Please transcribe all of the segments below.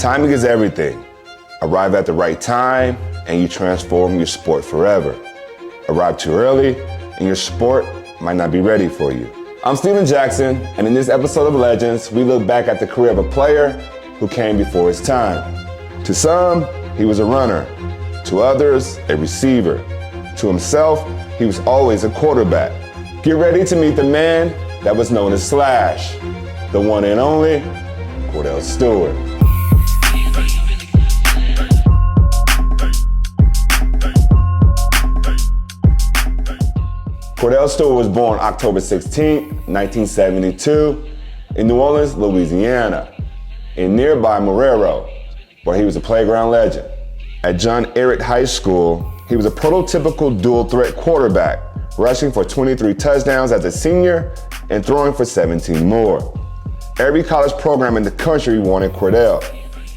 Timing is everything. Arrive at the right time and you transform your sport forever. Arrive too early and your sport might not be ready for you. I'm Steven Jackson, and in this episode of Legends, we look back at the career of a player who came before his time. To some, he was a runner. To others, a receiver. To himself, he was always a quarterback. Get ready to meet the man that was known as Slash, the one and only Kordell Stewart. Kordell Stewart was born October 16, 1972, in New Orleans, Louisiana, in nearby Marrero, where he was a playground legend. At John Ehret High School, he was a prototypical dual-threat quarterback, rushing for 23 touchdowns as a senior and throwing for 17 more. Every college program in the country wanted Kordell.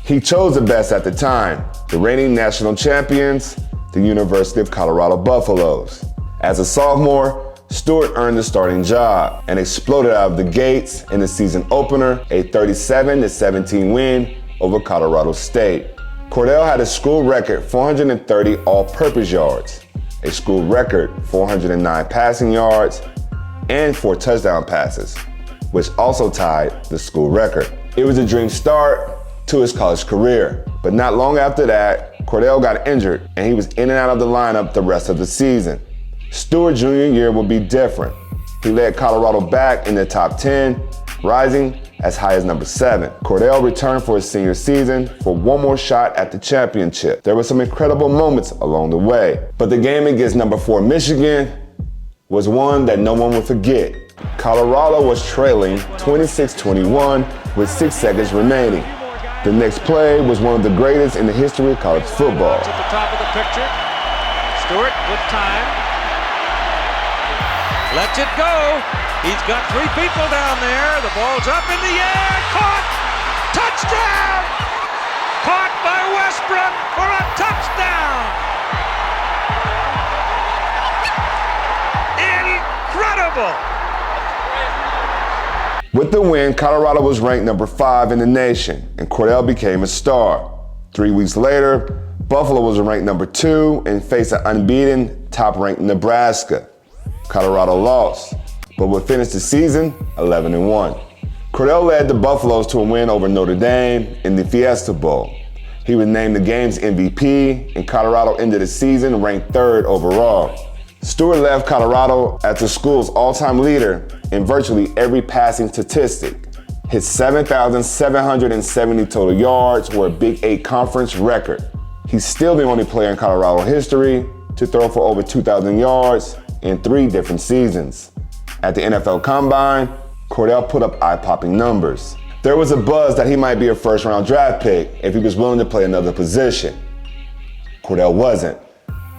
He chose the best at the time, the reigning national champions, the University of Colorado Buffaloes. As a sophomore, Stewart earned the starting job and exploded out of the gates in the season opener, a 37-17 win over Colorado State. Kordell had a school record 430 all-purpose yards, a school record 409 passing yards, and 4 touchdown passes, which also tied the school record. It was a dream start to his college career, but not long after that, Kordell got injured and he was in and out of the lineup the rest of the season. Stewart's junior year would be different. He led Colorado back in the top 10, rising as high as number 7. Kordell returned for his senior season for one more shot at the championship. There were some incredible moments along the way, but the game against number 4 Michigan was one that no one would forget. Colorado was trailing 26-21 with 6 seconds remaining. The next play was one of the greatest in the history of college football. At the top of the picture, Stewart with time. Lets it go. He's got 3 people down there. The ball's up in the air. Caught. Touchdown. Caught by Westbrook for a touchdown. Incredible. With the win, Colorado was ranked number 5 in the nation, and Kordell became a star. 3 weeks later, Buffalo was ranked number 2 and faced an unbeaten, top-ranked Nebraska. Colorado lost, but would finish the season 11-1. Kordell led the Buffaloes to a win over Notre Dame in the Fiesta Bowl. He was named the game's MVP, and Colorado ended the season ranked 3rd overall. Stewart left Colorado as the school's all-time leader in virtually every passing statistic. His 7,770 total yards were a Big 8 conference record. He's still the only player in Colorado history to throw for over 2,000 yards in 3 different seasons. At the NFL Combine, Kordell put up eye-popping numbers. There was a buzz that he might be a first-round draft pick if he was willing to play another position. Kordell wasn't.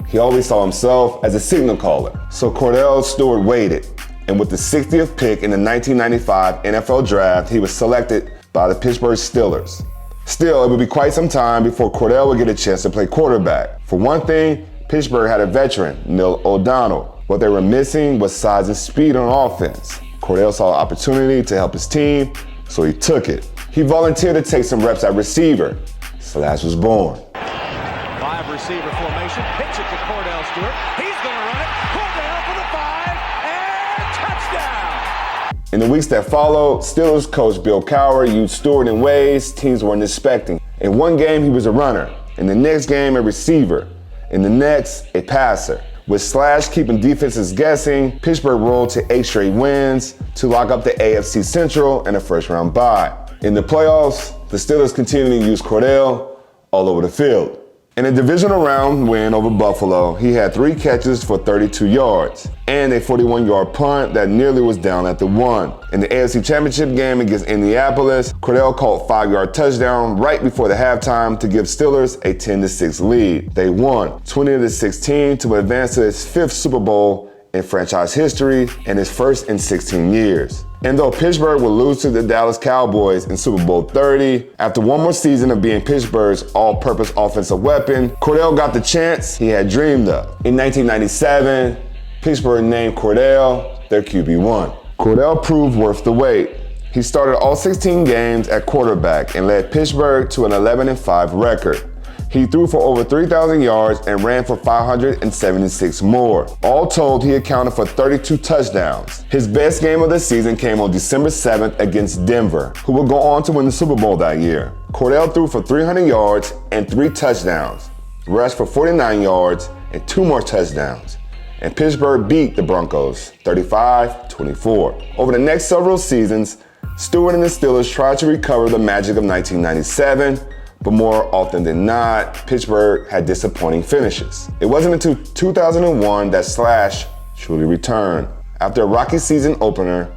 He always saw himself as a signal caller. So Kordell Stewart waited, and with the 60th pick in the 1995 NFL Draft, he was selected by the Pittsburgh Steelers. Still, it would be quite some time before Kordell would get a chance to play quarterback. For one thing, Pittsburgh had a veteran, Neil O'Donnell. What they were missing was size and speed on offense. Kordell saw an opportunity to help his team, so he took it. He volunteered to take some reps at receiver. Slash was born. 5 receiver formation, pitch it to Kordell Stewart. He's gonna run it. Kordell for the 5, and touchdown! In the weeks that followed, Steelers coach Bill Cowher used Stewart in ways teams weren't expecting. In one game, he was a runner. In the next game, a receiver. In the next, a passer. With Slash keeping defenses guessing, Pittsburgh rolled to 8 straight wins to lock up the AFC Central and a first-round bye. In the playoffs, the Steelers continued to use Kordell all over the field. In a divisional round win over Buffalo, he had 3 catches for 32 yards and a 41-yard punt that nearly was down at the 1. In the AFC Championship game against Indianapolis, Kordell caught a 5-yard touchdown right before the halftime to give Steelers a 10-6 lead. They won 20-16 to advance to his 5th Super Bowl in franchise history and his first in 16 years. And though Pittsburgh would lose to the Dallas Cowboys in Super Bowl 30, after one more season of being Pittsburgh's all-purpose offensive weapon, Kordell got the chance he had dreamed of. In 1997, Pittsburgh named Kordell their QB1. Kordell proved worth the wait. He started all 16 games at quarterback and led Pittsburgh to an 11-5 record. He threw for over 3,000 yards and ran for 576 more. All told, he accounted for 32 touchdowns. His best game of the season came on December 7th against Denver, who would go on to win the Super Bowl that year. Kordell threw for 300 yards and 3 touchdowns, rushed for 49 yards and 2 more touchdowns. And Pittsburgh beat the Broncos 35-24. Over the next several seasons, Stewart and the Steelers tried to recover the magic of 1997, but more often than not, Pittsburgh had disappointing finishes. It wasn't until 2001 that Slash truly returned. After a rocky season opener,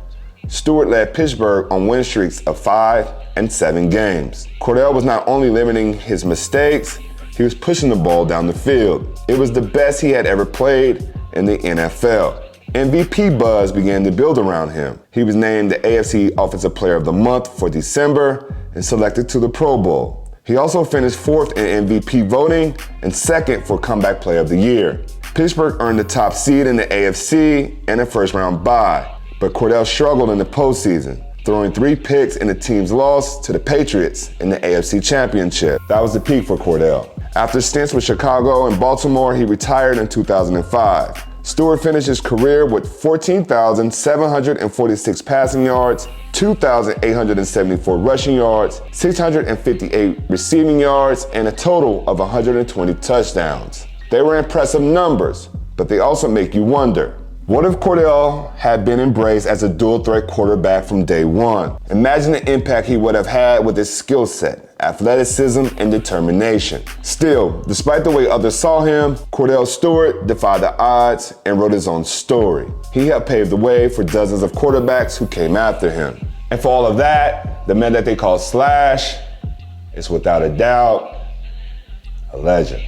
Stewart led Pittsburgh on win streaks of 5 and 7 games. Kordell was not only limiting his mistakes, he was pushing the ball down the field. It was the best he had ever played in the NFL. MVP buzz began to build around him. He was named the AFC Offensive Player of the Month for December and selected to the Pro Bowl. He also finished 4th in MVP voting and 2nd for Comeback Player of the Year. Pittsburgh earned the top seed in the AFC and a first-round bye, but Kordell struggled in the postseason, throwing 3 picks in the team's loss to the Patriots in the AFC Championship. That was the peak for Kordell. After stints with Chicago and Baltimore, he retired in 2005. Stewart finished his career with 14,746 passing yards, 2,874 rushing yards, 658 receiving yards, and a total of 120 touchdowns. They were impressive numbers, but they also make you wonder, what if Kordell had been embraced as a dual-threat quarterback from day one? Imagine the impact he would have had with his skill set, athleticism, and determination. Still, despite the way others saw him, Kordell Stewart defied the odds and wrote his own story. He helped pave the way for dozens of quarterbacks who came after him. And for all of that, the man that they call Slash is without a doubt a legend.